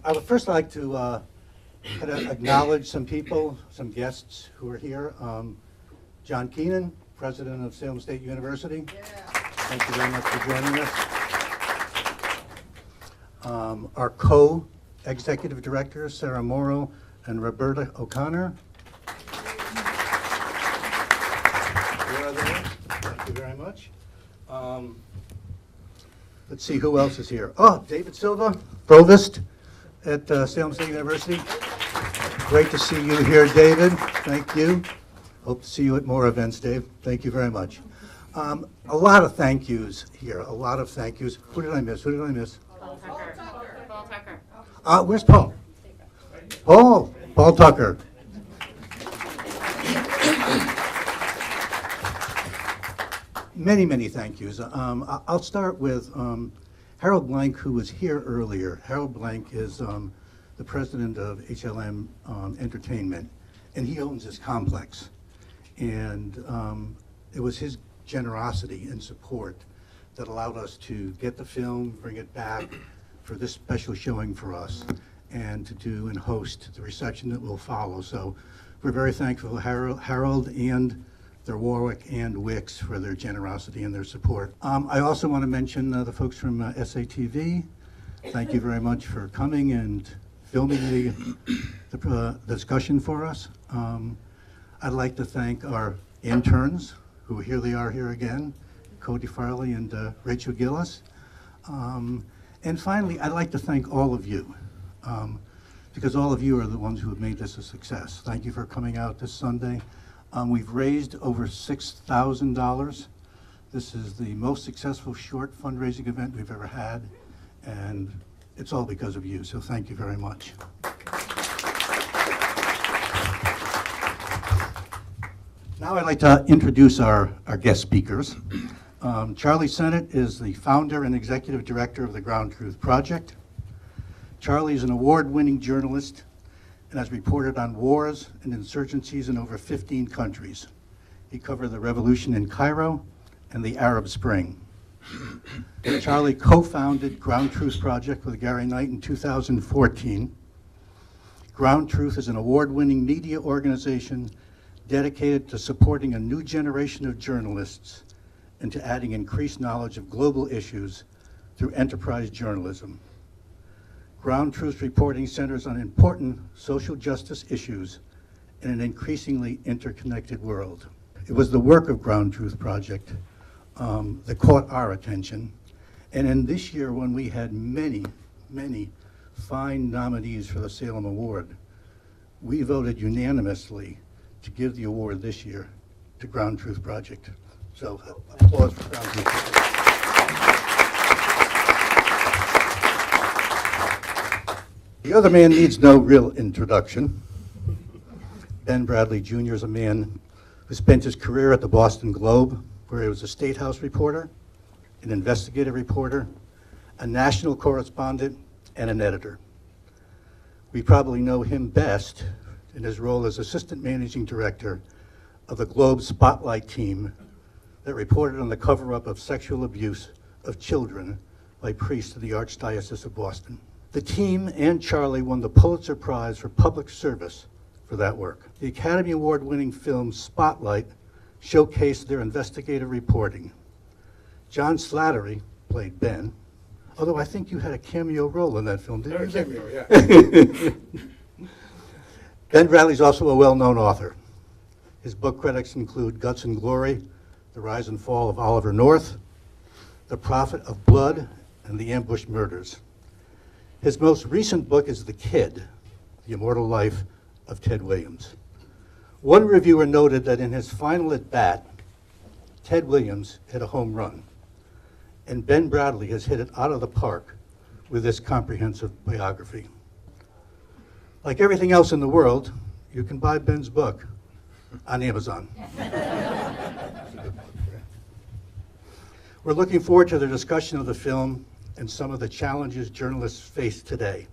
I would first like to kind of acknowledge some people, some guests who are here. John Keenan, president of Salem State University. Yeah. Thank you very much for joining us. Our co-executive directors, Sarah Morrow and Roberta O'Connor. Thank you very much. Let's see who else is here. Oh, David Silva, provost at Salem State University. Great to see you here, David. Thank you. Hope to see you at more events, Dave. Thank you very much. A lot of thank yous here, a lot of thank yous. Who did I miss? Who did I miss? Paul Tucker. Paul Tucker. Where's Paul? Paul Tucker. Many, many thank yous. I'll start with Harold Blank, who was here earlier. Harold Blank is the president of HLM Entertainment, and he owns this complex. And it was his generosity and support that allowed us to get the film, bring it back for this special showing for us, and to do and host the reception that will follow. So we're very thankful to Harold and their Warwick and Wicks for their generosity and their support. I also want to mention the folks from SATV. Thank you very much for coming and filming the discussion for us. I'd like to thank our interns, who here they are here again, Cody Farley and Rachel Gillis. And finally, I'd like to thank all of you, because all of you are the ones who have made this a success. Thank you for coming out this Sunday. We've raised over $6,000. This is the most successful short fundraising event we've ever had, and it's all because of you, so thank you very much. Now I'd like to introduce our guest speakers. Charlie Sennott is the founder and executive director of the Ground Truth Project. Charlie is an award-winning journalist and has reported on wars and insurgencies in over 15 countries. He covered the revolution in Cairo and the Arab Spring. Charlie co-founded Ground Truth Project with Gary Knight in 2014. Ground Truth is an award-winning media organization dedicated to supporting a new generation of journalists and to adding increased knowledge of global issues through enterprise journalism. Ground Truth's reporting centers on important social justice issues in an increasingly interconnected world. It was the work of Ground Truth Project that caught our attention. And in this year, when we had many, many fine nominees for the Salem Award, we voted unanimously to give the award this year to Ground Truth Project. So applause for Ground Truth Project. The other man needs no real introduction. Ben Bradlee Jr. is a man who spent his career at the Boston Globe, where he was a State House reporter, an investigative reporter, a national correspondent, and an editor. We probably know him best in his role as assistant managing director of the Globe Spotlight team that reported on the cover-up of sexual abuse of children by priests of the Archdiocese of Boston. The team and Charlie won the Pulitzer Prize for public service for that work. The Academy Award-winning film Spotlight showcased their investigative reporting. John Slattery played Ben, although I think you had a cameo role in that film, didn't you? Cameo, yeah. Ben Bradlee's also a well-known author. His book credits include Guts and Glory, The Rise and Fall of Oliver North, The Prophet of Blood, and The Ambush Murders. His most recent book is The Kid, The Immortal Life of Ted Williams. One reviewer noted that in his final at-bat, Ted Williams hit a home run, and Ben Bradlee has hit it out of the park with this comprehensive biography. Like everything else in the world, you can buy Ben's book on Amazon. We're looking forward to the discussion of the film and some of the challenges journalists face today.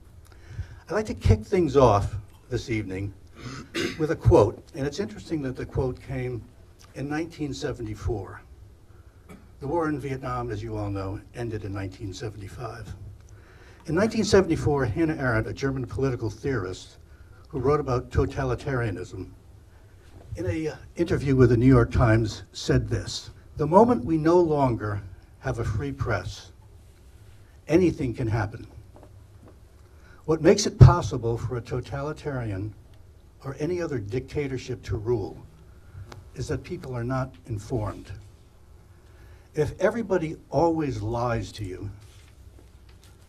I'd like to kick things off this evening with a quote, and it's interesting that the quote came in 1974. The war in Vietnam, as you all know, ended in 1975. In 1974, Hannah Arendt, a German political theorist who wrote about totalitarianism, in an interview with the New York Times, said this: "The moment we no longer have a free press, anything can happen. What makes it possible for a totalitarian or any other dictatorship to rule is that people are not informed. If everybody always lies to you,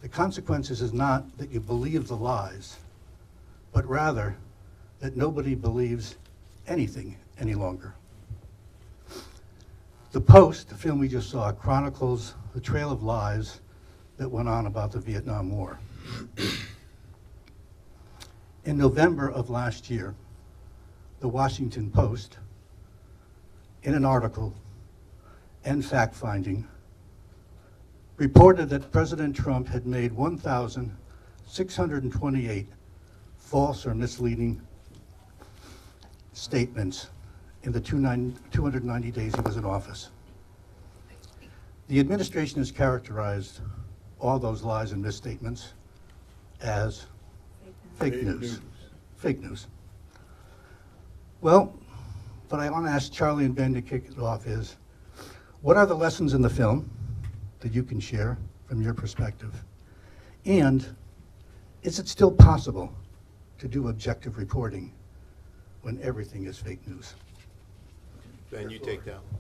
the consequences is not that you believe the lies, but rather that nobody believes anything any longer." The Post, the film we just saw, chronicles the trail of lies that went on about the Vietnam War. In November of last year, the Washington Post, in an article and fact-finding, reported that President Trump had made 1,628 false or misleading statements in the 290 days he was in office. The administration has characterized all those lies and misstatements as fake news. Fake news. Well, what I want to ask Charlie and Ben to kick it off is, what are the lessons in the film that you can share from your perspective? And is it still possible to do objective reporting when everything is fake news? Ben, you take that one.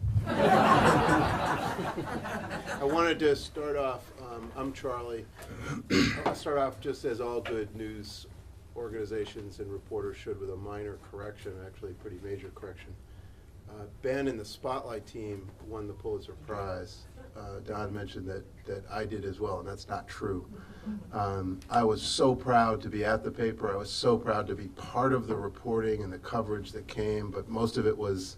I wanted to start off, I'm Charlie. I'll start off just as all good news organizations and reporters should, with a minor correction, actually a pretty major correction. Ben and the Spotlight team won the Pulitzer Prize. Don mentioned that I did as well, and that's not true. I was so proud to be at the paper. I was so proud to be part of the reporting and the coverage that came, but most of it was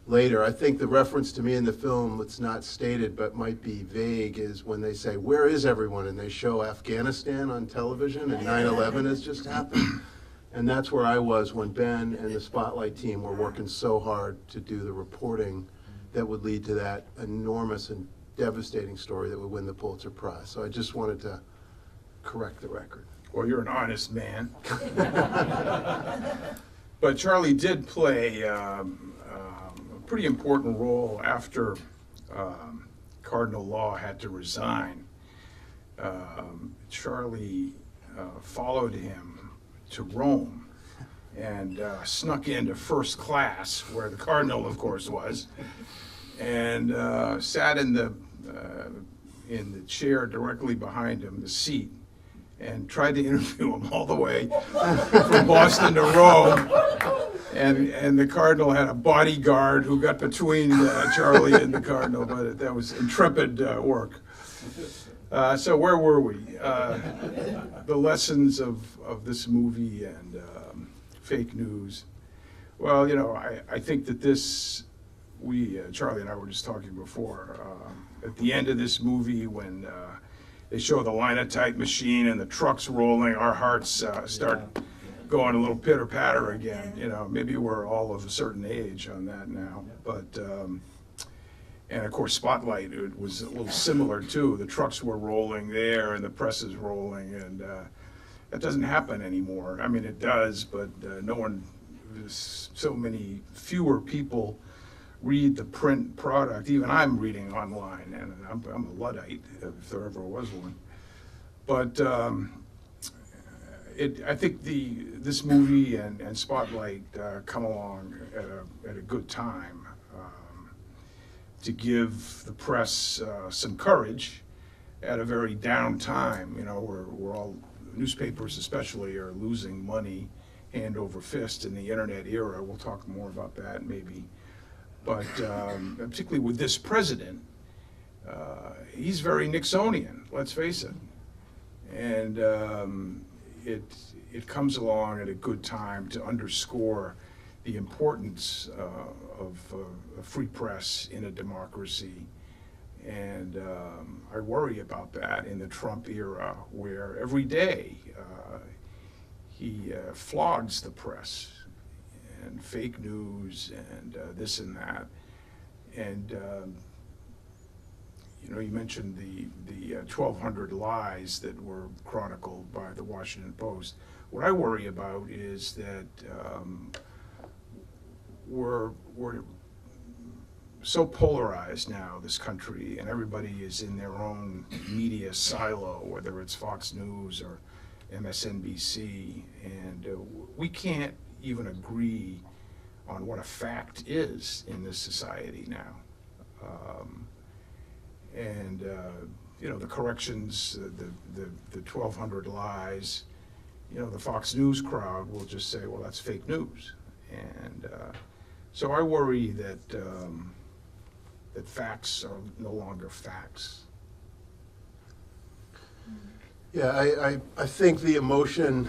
later. I think the reference to me in the film that's not stated but might be vague is when they say, "Where is everyone?" and they show Afghanistan on television and 9/11 has just happened. And that's where I was when Ben and the Spotlight team were working so hard to do the reporting that would lead to that enormous and devastating story that would win the Pulitzer Prize. So I just wanted to correct the record. Well, you're an honest man. But Charlie did play a pretty important role after Cardinal Law had to resign. Charlie followed him to Rome and snuck into first class, where the Cardinal, of course, was, and sat in the chair directly behind him, the seat, and tried to interview him all the way from Boston to Rome. And the Cardinal had a bodyguard who got between Charlie and the Cardinal, but that was intrepid work. So where were we? The lessons of this movie and fake news. Well, you know, I think that this, Charlie and I were just talking before, at the end of this movie when they show the linotype machine and the trucks rolling, our hearts start going a little pitter-patter again. You know, maybe we're all of a certain age on that now, but and of course Spotlight, it was a little similar too. The trucks were rolling there and the press is rolling, and that doesn't happen anymore. I mean, it does, but no one, so many fewer people read the print product. Even I'm reading online, and I'm a Luddite, if there ever was one. But I think this movie and Spotlight come along at a good time to give the press some courage at a very down time. You know, we're all, newspapers especially, are losing money hand over fist in the internet era. We'll talk more about that maybe. But particularly with this president, he's very Nixonian, let's face it. And it comes along at a good time to underscore the importance of a free press in a democracy. And I worry about that in the Trump era, where every day he flogs the press and fake news and this and that. And you know, you mentioned the 1,200 lies that were chronicled by the Washington Post. What I worry about is that we're so polarized now, this country, and everybody is in their own media silo, whether it's Fox News or MSNBC, and we can't even agree on what a fact is in this society now. You know, the corrections, the 1,200 lies, you know, the Fox News crowd will just say, well, that's fake news. And so I worry that that facts are no longer facts. Yeah, I think the emotion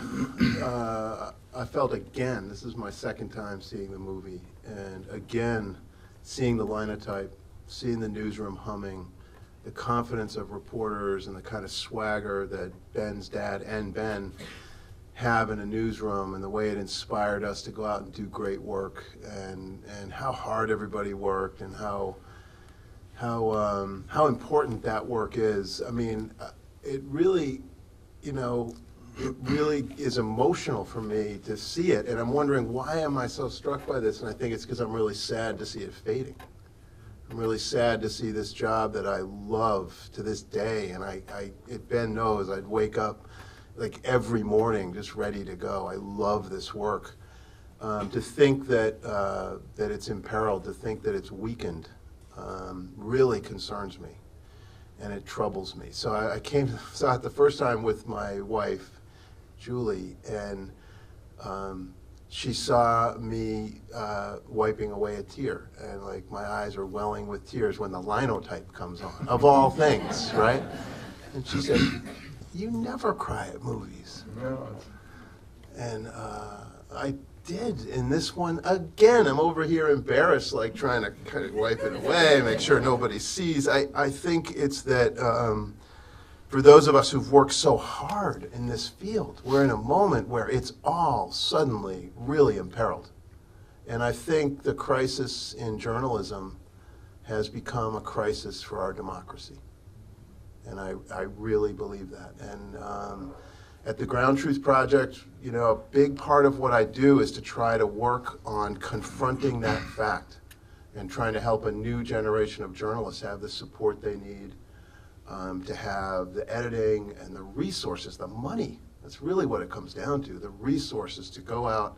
I felt again, this is my second time seeing the movie, and again, seeing the linotype, seeing the newsroom humming, the confidence of reporters and the kind of swagger that Ben's dad and Ben have in a newsroom, and the way it inspired us to go out and do great work, and how hard everybody worked, and how important that work is. I mean, it really, you know, it really is emotional for me to see it, and I'm wondering, why am I so struck by this? And I think it's because I'm really sad to see it fading. I'm really sad to see this job that I love to this day, and Ben knows I'd wake up like every morning just ready to go. I love this work. To think that that it's imperiled, to think that it's weakened, really concerns me, and it troubles me. So I saw it the first time with my wife, Julie, and she saw me wiping away a tear, and like my eyes are welling with tears when the linotype comes on, of all things, right? And she said, "You never cry at movies." No. And I did in this one. Again, I'm over here embarrassed, like trying to kind of wipe it away, make sure nobody sees. I think it's that for those of us who've worked so hard in this field, we're in a moment where it's all suddenly really imperiled. And I think the crisis in journalism has become a crisis for our democracy. And I really believe that. And at the Ground Truth Project, you know, a big part of what I do is to try to work on confronting that fact and trying to help a new generation of journalists have the support they need, to have the editing and the resources, the money. That's really what it comes down to, the resources to go out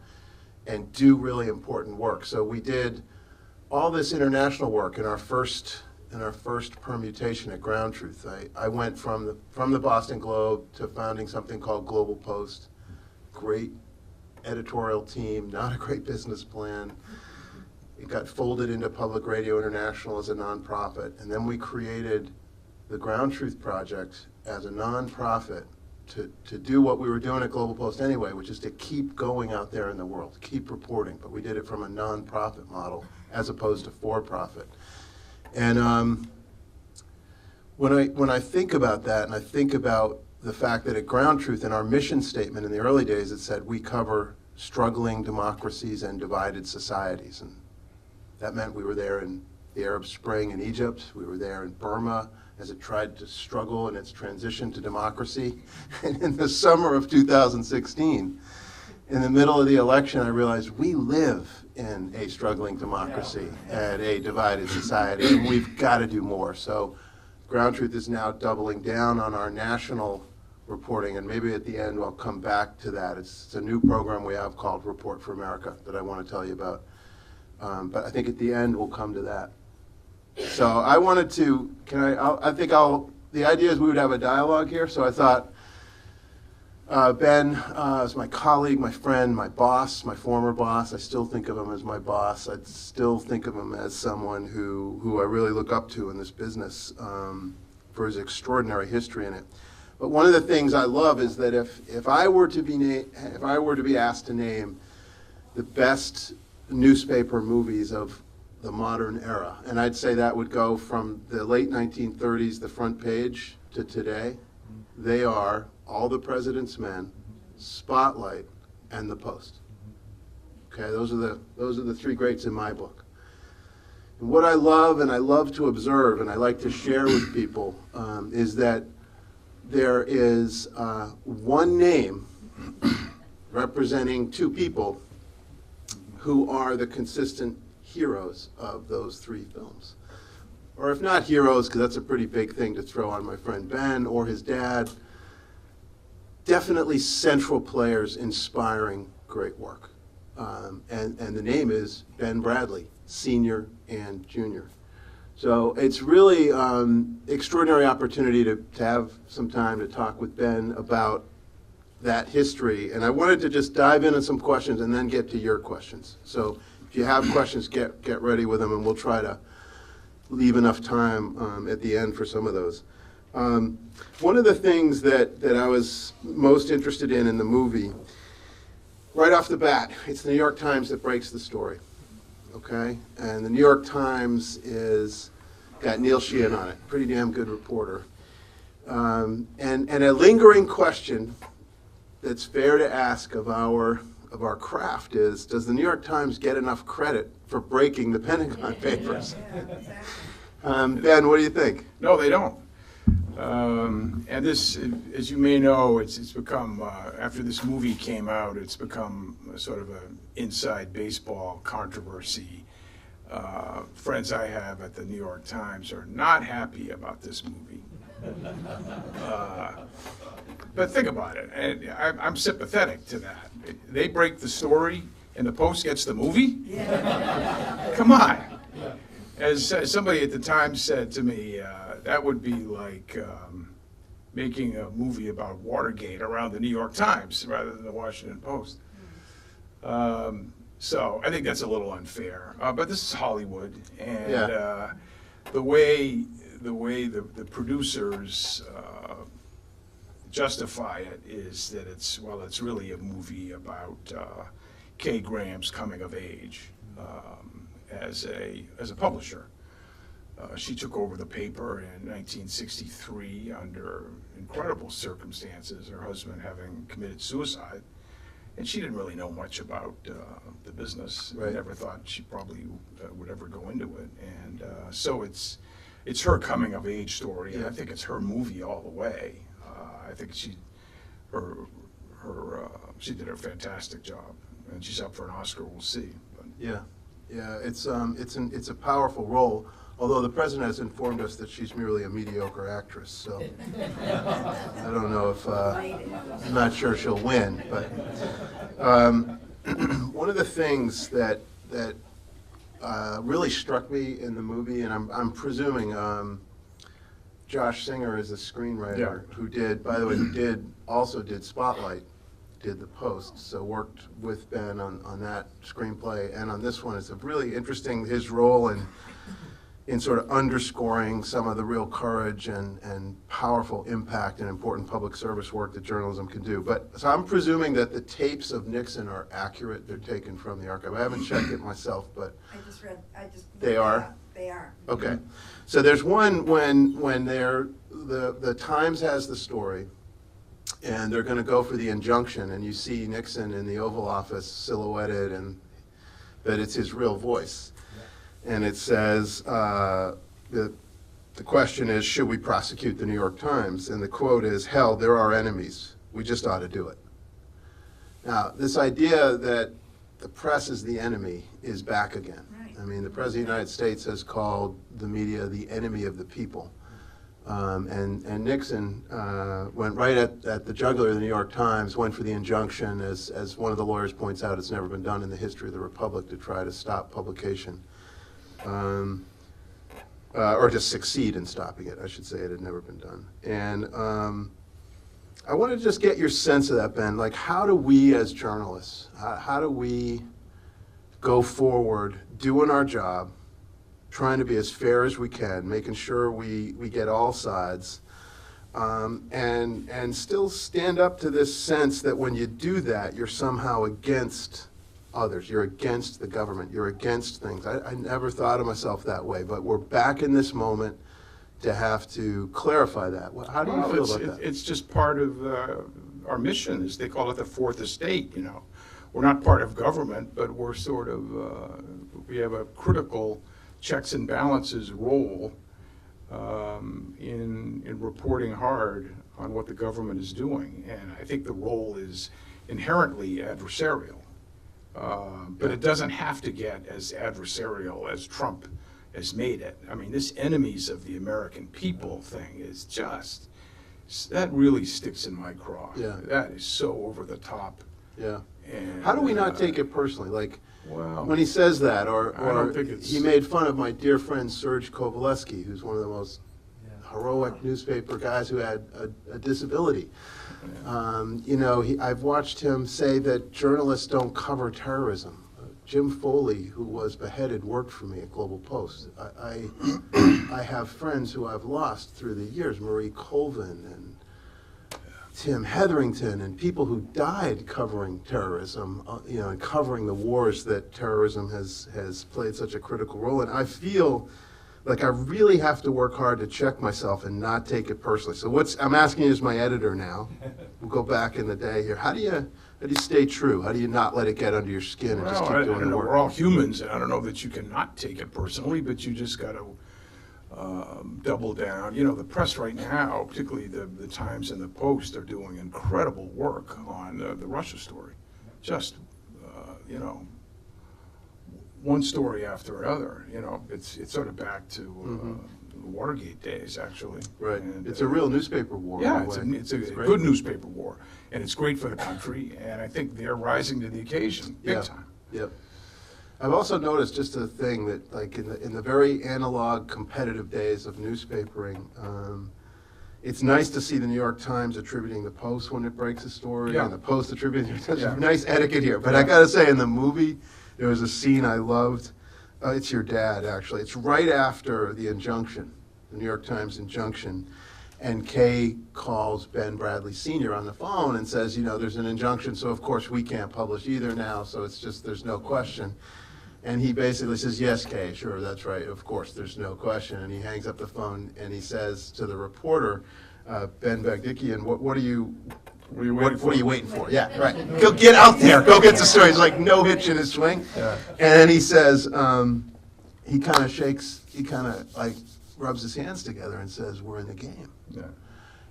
and do really important work. So we did all this international work in our first permutation at Ground Truth. I went from the Boston Globe to founding something called Global Post. Great editorial team, not a great business plan. It got folded into Public Radio International as a nonprofit, and then we created the Ground Truth Project as a nonprofit to do what we were doing at Global Post anyway, which is to keep going out there in the world, keep reporting, but we did it from a nonprofit model as opposed to for-profit. And when I think about that, and I think about the fact that at Ground Truth, in our mission statement in the early days, it said we cover struggling democracies and divided societies. And that meant we were there in the Arab Spring in Egypt, we were there in Burma as it tried to struggle in its transition to democracy. And in the summer of 2016, in the middle of the election, I realized we live in a struggling democracy and a divided society, and we've got to do more. So Ground Truth is now doubling down on our national reporting, and maybe at the end I'll come back to that. It's a new program we have called Report for America that I want to tell you about. But I think at the end we'll come to that. So I wanted to, the idea is we would have a dialogue here, so I thought Ben is my colleague, my friend, my boss, my former boss. I still think of him as my boss. I still think of him as someone who I really look up to in this business for his extraordinary history in it. But one of the things I love is that if I were to be asked to name the best newspaper movies of the modern era, and I'd say that would go from the late 1930s, the front page, to today, they are All the President's Men, Spotlight, and The Post. Okay, those are the three greats in my book. And what I love, and I love to observe, and I like to share with people, is that there is one name representing two people who are the consistent heroes of those three films. Or if not heroes, because that's a pretty big thing to throw on my friend Ben or his dad, definitely central players inspiring great work. And the name is Ben Bradlee, Senior and Junior. So it's really extraordinary opportunity to have some time to talk with Ben about that history. And I wanted to just dive into some questions and then get to your questions. So if you have questions, get ready with them, and we'll try to leave enough time at the end for some of those. One of the things that I was most interested in the movie, right off the bat, it's the New York Times that breaks the story, okay? And the New York Times got Neil Sheehan on it, pretty damn good reporter. And a lingering question that's fair to ask of our craft is, does the New York Times get enough credit for breaking the Pentagon Papers? Ben, what do you think? No, they don't. And this, as you may know, it's become, after this movie came out, it's become a sort of an inside baseball controversy. Friends I have at the New York Times are not happy about this movie. But think about it, and I'm sympathetic to that. They break the story, and the Post gets the movie? Come on. As somebody at the Times said to me, that would be like making a movie about Watergate around the New York Times rather than the Washington Post. So I think that's a little unfair. But this is Hollywood, and the way the producers justify it is that it's really a movie about Kay Graham's coming of age as a publisher. She took over the paper in 1963 under incredible circumstances, her husband having committed suicide, and she didn't really know much about the business. Right. Never thought she probably would ever go into it, and so it's her coming of age story, and I think it's her movie all the way. I think she did a fantastic job, and she's up for an Oscar. We'll see. But. Yeah, it's a powerful role. Although the president has informed us that she's merely a mediocre actress, so I don't know if I'm not sure she'll win. But one of the things that really struck me in the movie, and I'm presuming Josh Singer is a screenwriter who did, by the way, also did Spotlight, did The Post, so worked with Ben on that screenplay, and on this one it's a really interesting, his role in sort of underscoring some of the real courage and powerful impact and important public service work that journalism can do. But so I'm presuming that the tapes of Nixon are accurate. They're taken from the archive. I haven't checked it myself, but they are? They are. Okay. So there's one when the Times has the story, and they're going to go for the injunction, and you see Nixon in the Oval Office silhouetted, and that it's his real voice. And it says, the question is, should we prosecute the New York Times? And the quote is, hell, they're our enemies. We just ought to do it. Now, this idea that the press is the enemy is back again. Right. I mean, the President of the United States has called the media the enemy of the people. And Nixon went right at the jugular of the New York Times, went for the injunction. As one of the lawyers points out, it's never been done in the history of the Republic to try to stop publication. Or to succeed in stopping it, I should say. It had never been done. And I want to just get your sense of that, Ben. Like, how do we as journalists, how do we go forward doing our job, trying to be as fair as we can, making sure we get all sides, and still stand up to this sense that when you do that, you're somehow against others, you're against the government, you're against things. I never thought of myself that way, but we're back in this moment to have to clarify that. How do you feel about that? It's just part of our mission, as they call it, the fourth estate, you know. We're not part of government, but we're sort of, we have a critical checks and balances role in reporting hard on what the government is doing. And I think the role is inherently adversarial. But it doesn't have to get as adversarial as Trump has made it. I mean, this enemies of the American people thing is just, that really sticks in my craw. Yeah. That is so over the top. Yeah. And, How do we not take it personally? Like, well, when he says that, or I don't think it's- he made fun of my dear friend Serge Kovaleski, who's one of the most heroic newspaper guys who had a disability. You know, I've watched him say that journalists don't cover terrorism. Jim Foley, who was beheaded, worked for me at Global Post. I have friends who I've lost through the years, Marie Colvin and Tim Hetherington, and people who died covering terrorism, you know, and covering the wars that terrorism has played such a critical role in. I feel like I really have to work hard to check myself and not take it personally. So I'm asking you as my editor now, we'll go back in the day here, how do you stay true? How do you not let it get under your skin and just well, keep I doing don't the know, work? we're all humans, and I don't know that you can not take it personally, but you just got to double down. You know, the press right now, particularly the Times and the Post, are doing incredible work on the Russia story. Just, you know, one story after another. You know, it's sort of back to Watergate days, actually. Right. And, It's a real newspaper war. in yeah, a way. it's a great. good newspaper war, and it's great for the country, and I think they're rising to the occasion, big Yeah. time. Yep. I've also noticed just a thing that, like, in the very analog, competitive days of newspapering, it's nice to see the New York Times attributing the Post when it breaks a story, Yeah. and the Post attributing. There's Yeah. a nice etiquette here. But I got to say, in the movie, there was a scene I loved. It's your dad, actually. It's right after the injunction, the New York Times injunction, and Kay calls Ben Bradlee Sr. on the phone and says, you know, there's an injunction, so of course we can't publish either now, so it's just, there's no question. And he basically says, yes, Kay, sure, that's right, of course, there's no question. And he hangs up the phone and he says to the reporter, Ben Bagdikian, what are you waiting for? Yeah, right. Go get out there. Go get the story. It's like no hitch in his swing. Yeah. And then he says, he kind of like rubs his hands together and says, we're in the game. Yeah.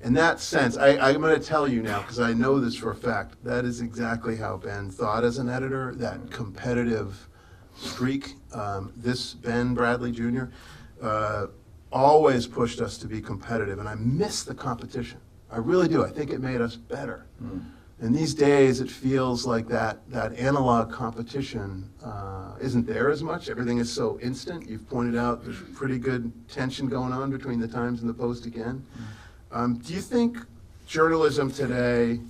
In that sense, I'm going to tell you now, because I know this for a fact, that is exactly how Ben thought as an editor, that competitive streak. This Ben Bradlee Jr. Always pushed us to be competitive, and I miss the competition. I really do. I think it made us better. And these days, it feels like that analog competition isn't there as much. Everything is so instant. You've pointed out there's pretty good tension going on between the Times and the Post again. Do you think journalism today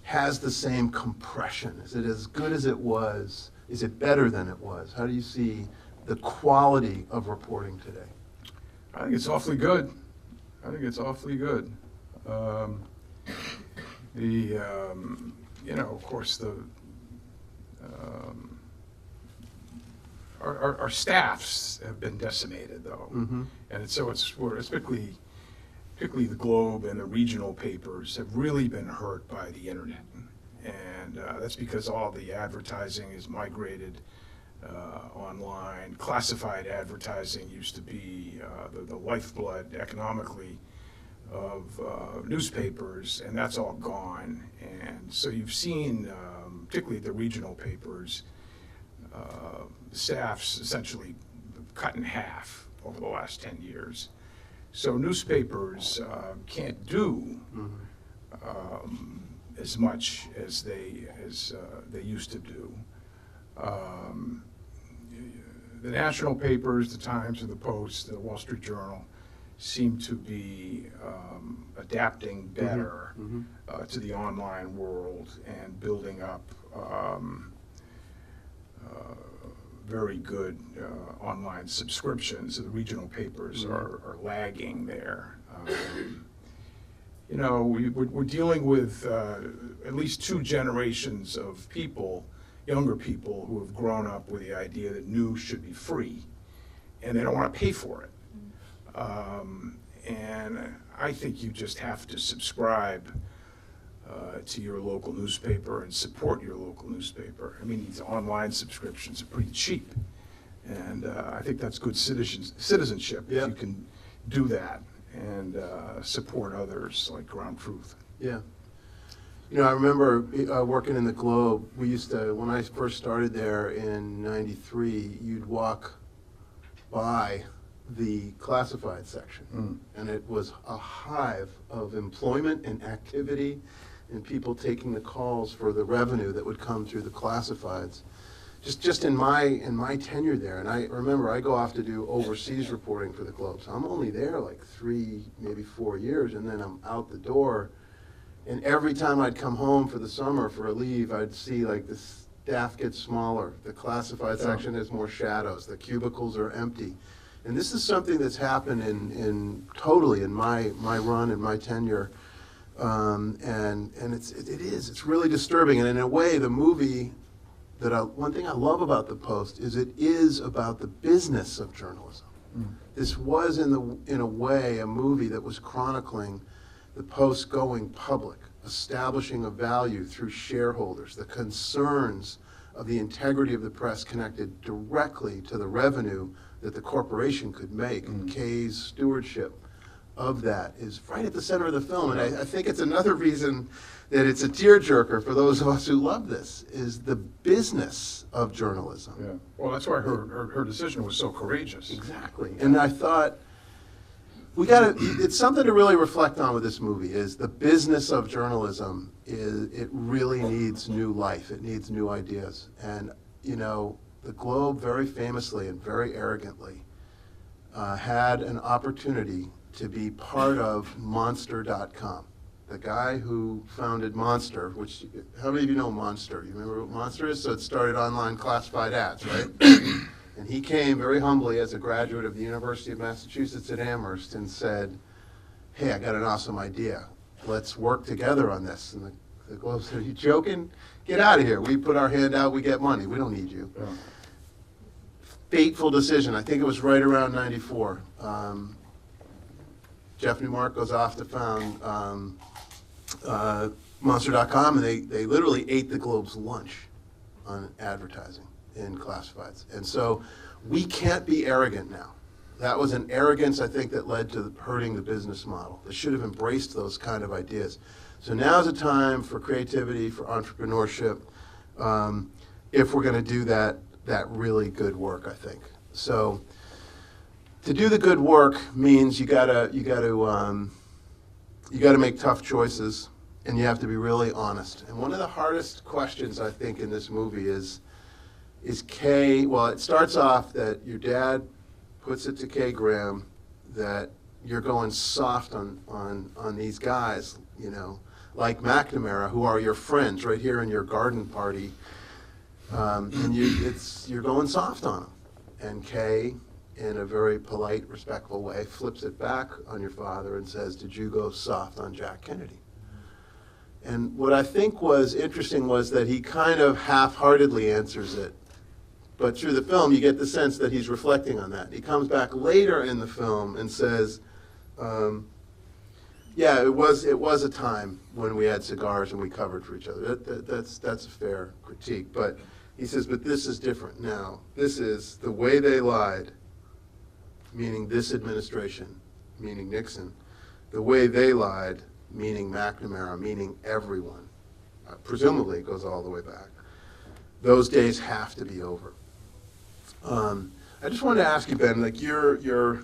has the same compression? Is it as good as it was? Is it better than it was? How do you see the quality of reporting today? I think it's awfully good. You know, of course, our staffs have been decimated, though, and so we're particularly the Globe and the regional papers have really been hurt by the internet, and that's because all the advertising is migrated online. Classified advertising used to be the lifeblood economically of newspapers, and that's all gone. And so you've seen, particularly the regional papers, staffs essentially cut in half over the last 10 years. So newspapers can't do as much as they used to do. The national papers, the Times and the Post, the Wall Street Journal, seem to be adapting better to the online world and building up very good online subscriptions. The regional papers are lagging there. You know, we're dealing with at least two generations of people, younger people, who have grown up with the idea that news should be free, and they don't want to pay for it. And I think you just have to subscribe to your local newspaper and support your local newspaper. I mean, these online subscriptions are pretty cheap. And I think that's good citizenship, if Yeah. you can do that and support others like Ground Truth. Yeah. You know, I remember working in the Globe. We used to, when I first started there in '93, you'd walk by the classified section, and it was a hive of employment and activity and people taking the calls for the revenue that would come through the classifieds. Just in my tenure there, and I remember I go off to do overseas reporting for the Globe, so I'm only there like 3, maybe 4 years, and then I'm out the door. And every time I'd come home for the summer for a leave, I'd see like the staff gets smaller, the classified section has more shadows, the cubicles are empty. And this is something that's happened totally in my run and my tenure. And it's really disturbing. And in a way, the movie, one thing I love about The Post is it is about the business of journalism. This was in a way a movie that was chronicling the Post going public, establishing a value through shareholders, the concerns of the integrity of the press connected directly to the revenue that the corporation could make. And Kay's stewardship of that is right at the center of the film. And I think it's another reason that it's a tearjerker for those of us who love this, is the business of journalism. Yeah. Well, that's why her decision was so courageous. Exactly. And I thought, it's something to really reflect on with this movie, is the business of journalism it really needs new life. It needs new ideas. And, you know, the Globe very famously and very arrogantly had an opportunity to be part of Monster.com. The guy who founded Monster, which, how many of you know Monster? You remember what Monster is? So it started online classified ads, right? And he came very humbly as a graduate of the University of Massachusetts at Amherst and said, hey, I got an awesome idea. Let's work together on this. And the Globe said, are you joking? Get out of here. We put our hand out, we get money. We don't need you. Yeah. Fateful decision. I think it was right around '94. Jeff Newmark goes off to found Monster.com, and they literally ate the Globe's lunch on advertising in classifieds. And so we can't be arrogant now. That was an arrogance, I think, that led to hurting the business model. They should have embraced those kind of ideas. So now's a time for creativity, for entrepreneurship, if we're going to do that really good work, I think. So to do the good work means you gotta make tough choices, and you have to be really honest. And one of the hardest questions, I think, in this movie is Kay, well, it starts off that your dad puts it to Kay Graham that you're going soft on these guys, you know, like McNamara, who are your friends right here in your garden party, and you're going soft on them. And Kay, in a very polite, respectful way, flips it back on your father and says, did you go soft on Jack Kennedy? And what I think was interesting was that he kind of half-heartedly answers it. But through the film, you get the sense that he's reflecting on that. He comes back later in the film and says, yeah, it was a time when we had cigars and we covered for each other. That's a fair critique. But he says, but this is different now. This is the way they lied, meaning this administration, meaning Nixon. The way they lied, meaning McNamara, meaning everyone. Presumably it goes all the way back. Those days have to be over. I just wanted to ask you, Ben, like you're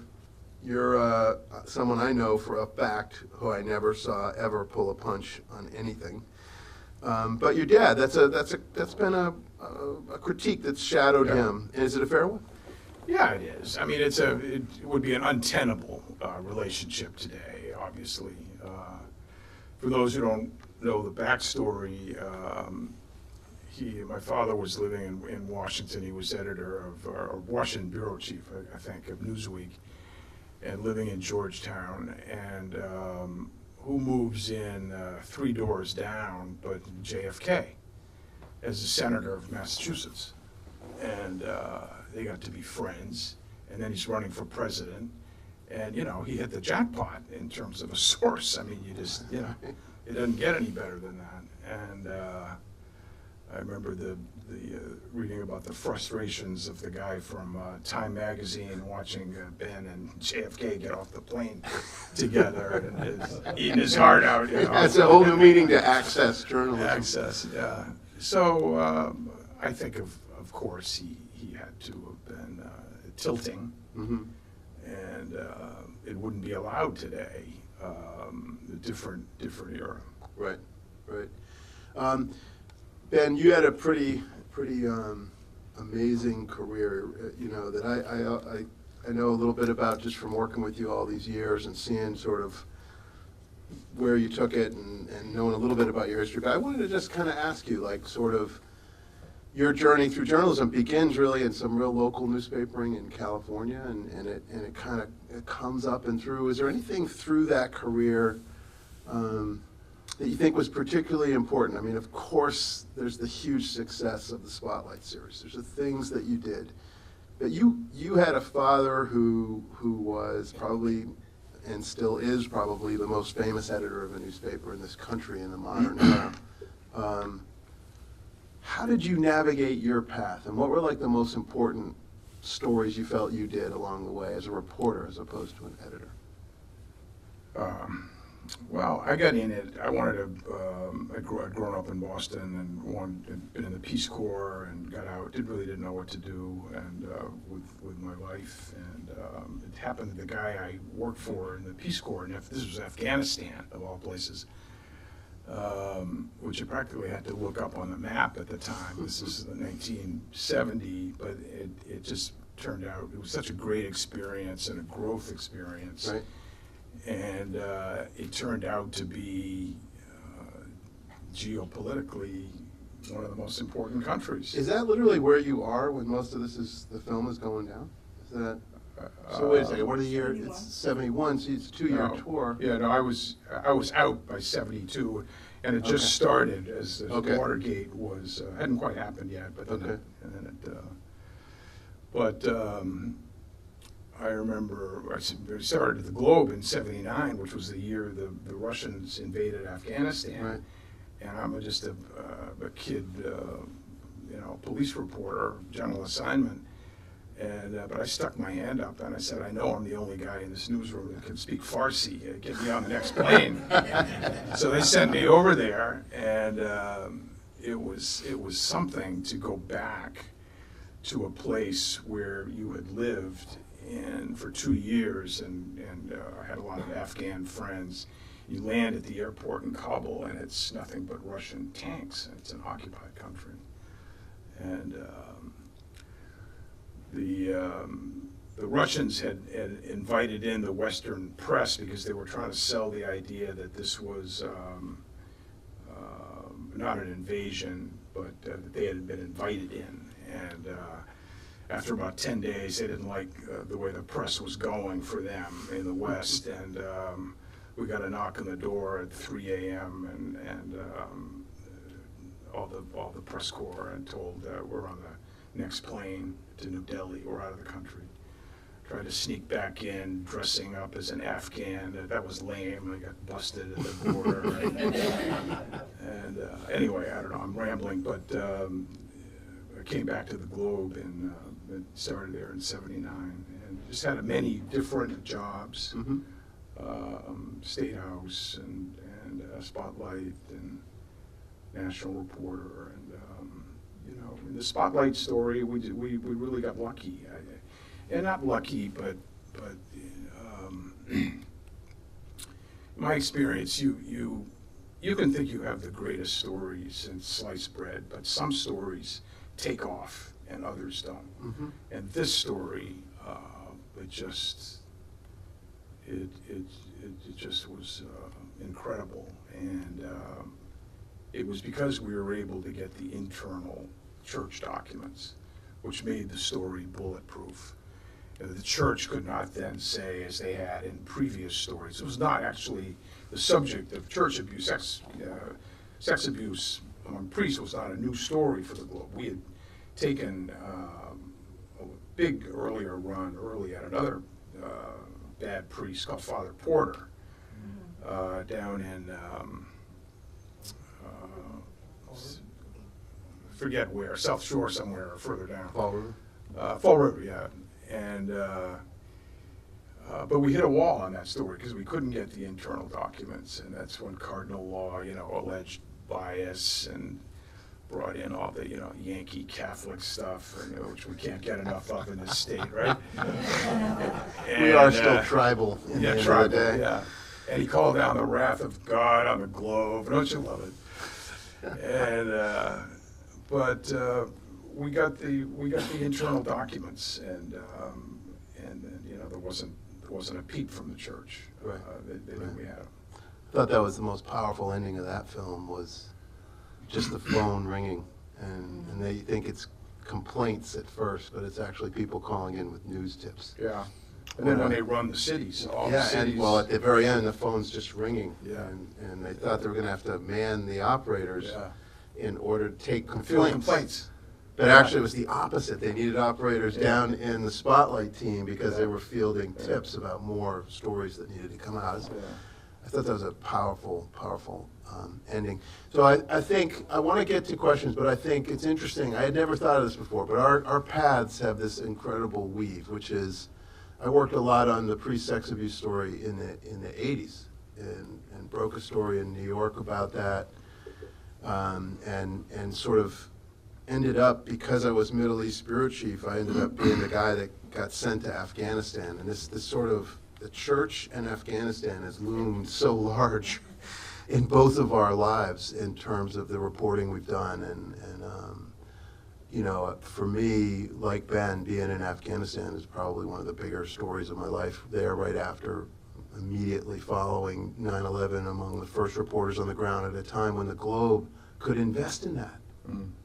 someone I know for a fact who I never saw ever pull a punch on anything. But your dad, that's been a critique that's shadowed him. Is it a fair one? Yeah, it is. I mean, it would be an untenable relationship today, obviously. For those who don't know the backstory, my father was living in Washington. He was editor of Washington bureau chief, I think, of Newsweek, and living in Georgetown. And who moves in 3 doors down but JFK as a senator of Massachusetts. And they got to be friends. And then he's running for president. And, you know, he hit the jackpot in terms of a source. I mean, it doesn't get any better than that. And I remember the reading about the frustrations of the guy from Time magazine watching Ben and JFK get off the plane together and eating his heart out. You know. That's a whole new meaning to access journalism. Access, yeah. So I think of course he had to have been tilting, Mm-hmm. and it wouldn't be allowed today. A different era. Right, right. Ben, you had a pretty amazing career. You know that I know a little bit about just from working with you all these years and seeing sort of where you took it and knowing a little bit about your history. But I wanted to just kind of ask you, like, sort of your journey through journalism begins really in some real local newspapering in California, and it kind of comes up and through. Is there anything through that career that you think was particularly important? I mean, of course, there's the huge success of the Spotlight series. There's the things that you did. But you had a father who was probably, and still is probably, the most famous editor of a newspaper in this country in the modern era. How did you navigate your path? And what were like the most important stories you felt you did along the way as a reporter as opposed to an editor? Well, I got in it. I wanted to. I'd grown up in Boston and had been in the Peace Corps and got out. Didn't know what to do and with my life. And it happened that the guy I worked for in the Peace Corps, and this was Afghanistan of all places, which I practically had to look up on the map at the time. This is 1970, but it just turned out it was such a great experience and a growth experience. Right. And it turned out to be geopolitically one of the most important countries. Is that literally where you are when most of the film is going down? Is that? So wait a second. What are the year? It's 71. So it's a 2-year tour. Yeah, no, I was out by 72, and it just started as Watergate was hadn't quite happened yet, but then I remember I started at the Globe in '79, which was the year the Russians invaded Afghanistan. Right. And I'm just a kid, police reporter, general assignment. And but I stuck my hand up and I said, I know I'm the only guy in this newsroom that can speak Farsi. Get me on the next plane. So they sent me over there, and it was something to go back to a place where you had lived for 2 years, and I had a lot of Afghan friends. You land at the airport in Kabul, and it's nothing but Russian tanks. It's an occupied country, and the Russians had invited in the Western press because they were trying to sell the idea that this was not an invasion, but that they had been invited in. And after about 10 days, they didn't like the way the press was going for them in the West, and we got a knock on the door at 3 a.m. and all the press corps and told we're on the next plane to New Delhi. We're out of the country. Tried to sneak back in, dressing up as an Afghan. That was lame. I got busted at the border. And anyway, I don't know. I'm rambling, but I came back to the Globe and started there in '79, and just had many different jobs. Mm-hmm. State House and Spotlight and National Reporter, and in the Spotlight story, we really got lucky, and not lucky, but my experience, you can think you have the greatest stories in sliced bread, but some stories take off and others don't. Mm-hmm. And this story, it just was incredible, and it was because we were able to get the internal church documents, which made the story bulletproof. The church could not then say, as they had in previous stories, it was not actually the subject of church abuse. Sex abuse among priests was not a new story for the Globe. We had taken a big earlier run at another bad priest called Father Porter down in forget where, South Shore somewhere or further down. Fall River? Fall River, yeah. And, but we hit a wall on that story because we couldn't get the internal documents, and that's when Cardinal Law, alleged bias and brought in all the, Yankee Catholic stuff, which we can't get enough of in this state, right? We are And, still tribal in the end of the day. yeah. And he called down the wrath of God on the globe. Don't you love it? And but we got the internal documents, and there wasn't a peep from the church. Right. They knew we had them. I thought that was the most powerful ending of that film, was just the phone ringing, and they think it's complaints at first, but it's actually people calling in with news tips. Yeah. And then when they run the cities, all the Yeah, cities. and well, at the very end, the phone's just ringing. Yeah. And they thought they were gonna have to man the operators Yeah. in order to take Field complaints. But actually, it was the opposite. They needed operators down in the spotlight team because they were fielding tips about more stories that needed to come out. Yeah. I thought that was a powerful, powerful ending. So I think, I want to get to questions, but I think it's interesting. I had never thought of this before, but our paths have this incredible weave, which is, I worked a lot on the pre-sex abuse story in the 80s and broke a story in New York about that, and sort of ended up, because I was Middle East bureau chief, I ended up being the guy that got sent to Afghanistan. And this sort of, the church in Afghanistan has loomed so large in both of our lives in terms of the reporting we've done. And for me, like Ben, being in Afghanistan is probably one of the bigger stories of my life. There, right after, immediately following 9/11, among the first reporters on the ground at a time when the Globe could invest in that.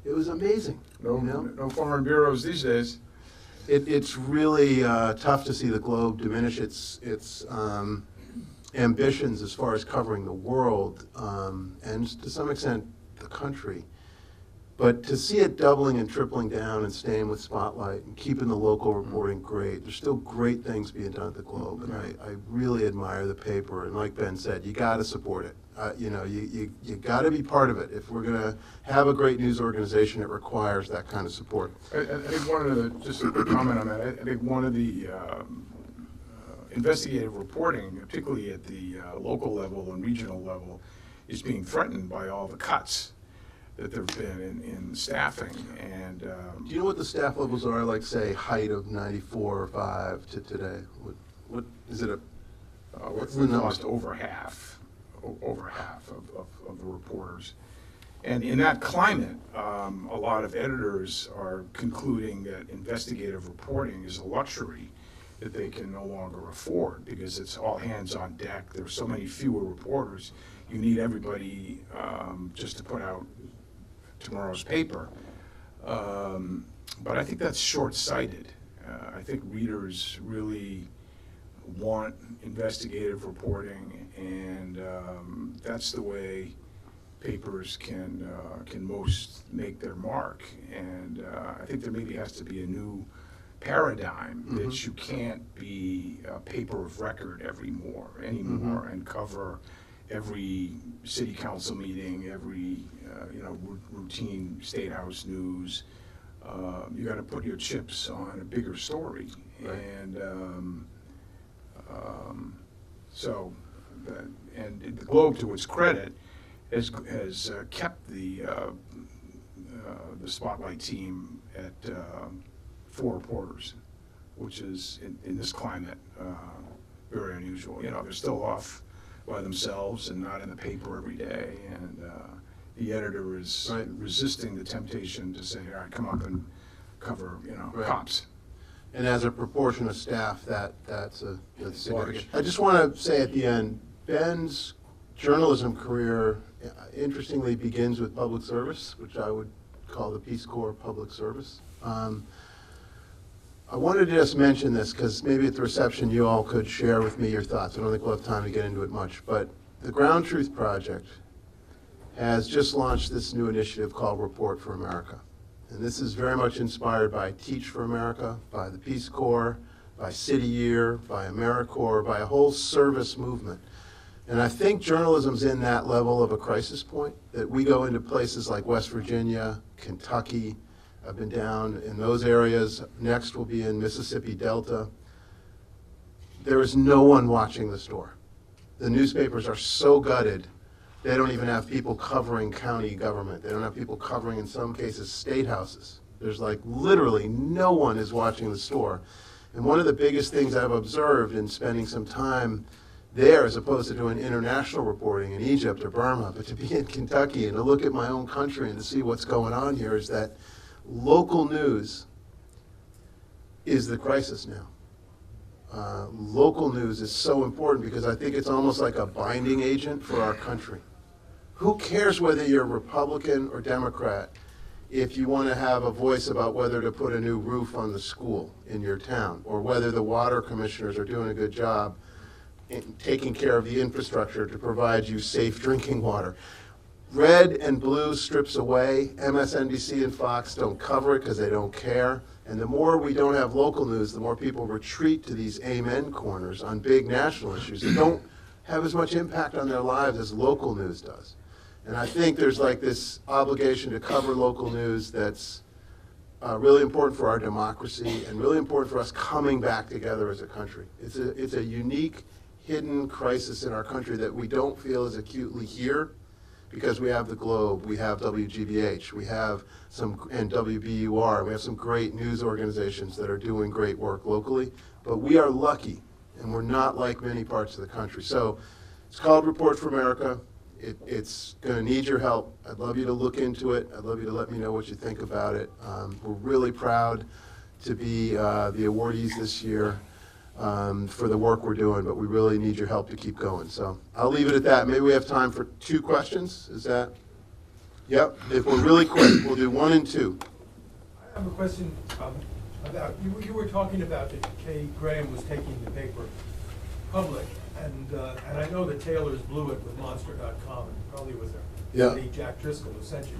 It was amazing. No foreign bureaus these days. It's really tough to see the Globe diminish its ambitions as far as covering the world, and to some extent the country. But to see it doubling and tripling down and staying with Spotlight and keeping the local reporting great, there's still great things being done at the Globe, and I really admire the paper. And like Ben said, you got to support it. You got to be part of it. If we're going to have a great news organization, it requires that kind of support. I think just a quick comment on that, I think one of the investigative reporting, particularly at the local level and regional level, is being threatened by all the cuts that there have been in staffing. And Do you know what the staff levels are, like, say, height of 94 or 5 to today? What is it? What's the we've number? lost over half of the reporters. And in that climate, a lot of editors are concluding that investigative reporting is a luxury that they can no longer afford because it's all hands on deck. There's so many fewer reporters. You need everybody just to put out tomorrow's paper. But I think that's short-sighted. I think readers really want investigative reporting, and that's the way papers can most make their mark. And I think there maybe has to be a new paradigm that you can't be a paper of record anymore and cover every city council meeting, every routine state house news. You got to put your chips on a bigger story, Right. and and the Globe, to its credit, has kept the Spotlight team at 4 reporters, which is in this climate very unusual. They're still off by themselves and not in the paper every day, and the editor is Right. resisting the temptation to say, all right, come up and cover, Right. cops. And as a proportion of staff, that's significant. Large. I just want to say at the end, Ben's journalism career, interestingly, begins with public service, which I would call the Peace Corps public service. I wanted to just mention this because maybe at the reception you all could share with me your thoughts. I don't think we'll have time to get into it much, but the Ground Truth Project has just launched this new initiative called Report for America. And this is very much inspired by Teach for America, by the Peace Corps, by City Year, by AmeriCorps, by a whole service movement And I think journalism's in that level of a crisis point, that we go into places like West Virginia, Kentucky. I've been down in those areas. Next will be in Mississippi Delta. There is no one watching the store. The newspapers are so gutted, they don't even have people covering county government. They don't have people covering, in some cases, state houses. There's like literally no one is watching the store. And one of the biggest things I've observed in spending some time there, as opposed to doing international reporting in Egypt or Burma, but to be in Kentucky and to look at my own country and to see what's going on here, is that local news is the crisis now. Local news is so important because I think it's almost like a binding agent for our country. Who cares whether you're Republican or Democrat if you want to have a voice about whether to put a new roof on the school in your town, or whether the water commissioners are doing a good job in taking care of the infrastructure to provide you safe drinking water? Red and blue strips away. MSNBC and Fox don't cover it because they don't care. And the more we don't have local news, the more people retreat to these amen corners on big national issues that don't have as much impact on their lives as local news does. And I think there's like this obligation to cover local news that's really important for our democracy and really important for us coming back together as a country. It's a unique, hidden crisis in our country that we don't feel as acutely here, because we have the Globe, we have WGBH, we have and WBUR, we have some great news organizations that are doing great work locally, but we are lucky, and we're not like many parts of the country. So it's called Report for America. It's going to need your help. I'd love you to look into it. I'd love you to let me know what you think about it. We're really proud to be the awardees this year for the work we're doing, but we really need your help to keep going. So I'll leave it at that. Maybe we have time for 2 questions. Is that? Yep. If we're really quick, we'll do 1 and 2. I have a question about, you were talking about that Kay Graham was taking the paper public, and I know that Taylor's blew it with Monster.com, and probably was a Jack Driscoll who sent you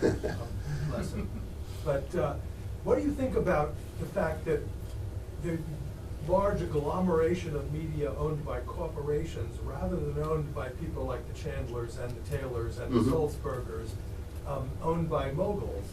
to it. Bless him. But what do you think about the fact that the large agglomeration of media owned by corporations rather than owned by people like the Chandlers and the Taylors and the Sulzbergers, owned by moguls,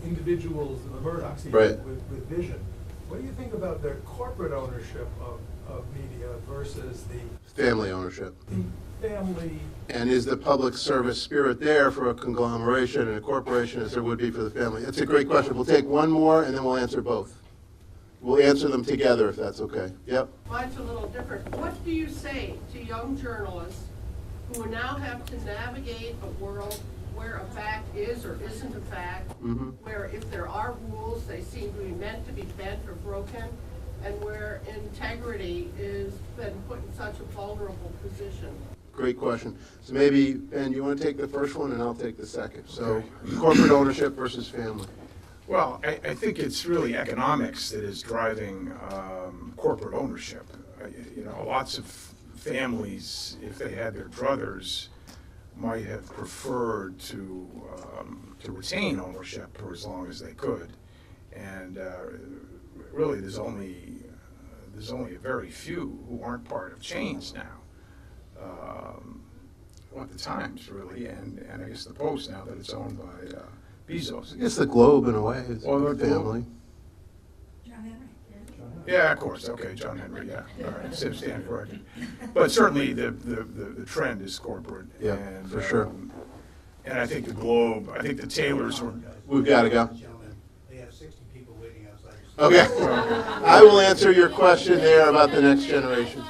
individuals, the Murdochs even, with vision? What do you think about the corporate ownership of media versus the family ownership? The family. And is the public service spirit there for a conglomeration and a corporation as there would be for the family? That's a great question. We'll take 1 more and then we'll answer both. We'll answer them together if that's okay. Yep. Mine's a little different. What do you say to young journalists who now have to navigate a world where a fact is or isn't a fact, where if there are rules, they seem to be meant to be bent or broken, and where integrity is been put in such a vulnerable position? Great question. So maybe, Ben, you want to take the first one and I'll take the second. So corporate ownership versus family. Well, I think it's really economics that is driving corporate ownership. Lots of families, if they had their druthers, might have preferred to retain ownership for as long as they could, and really there's only a very few who aren't part of chains now. At the Times, really, and I guess the Post now that it's owned by Bezos. I guess the Globe, in a way, is the family. John Henry. Yeah, of course. Okay, John Henry. Yeah, all right. Stand corrected. But certainly the trend is corporate. Yeah, and, for sure. And I think the Globe. I think the Taylors were. We've got to go. Gentlemen, they have 60 people waiting outside. Okay. I will answer your question there about the next generation.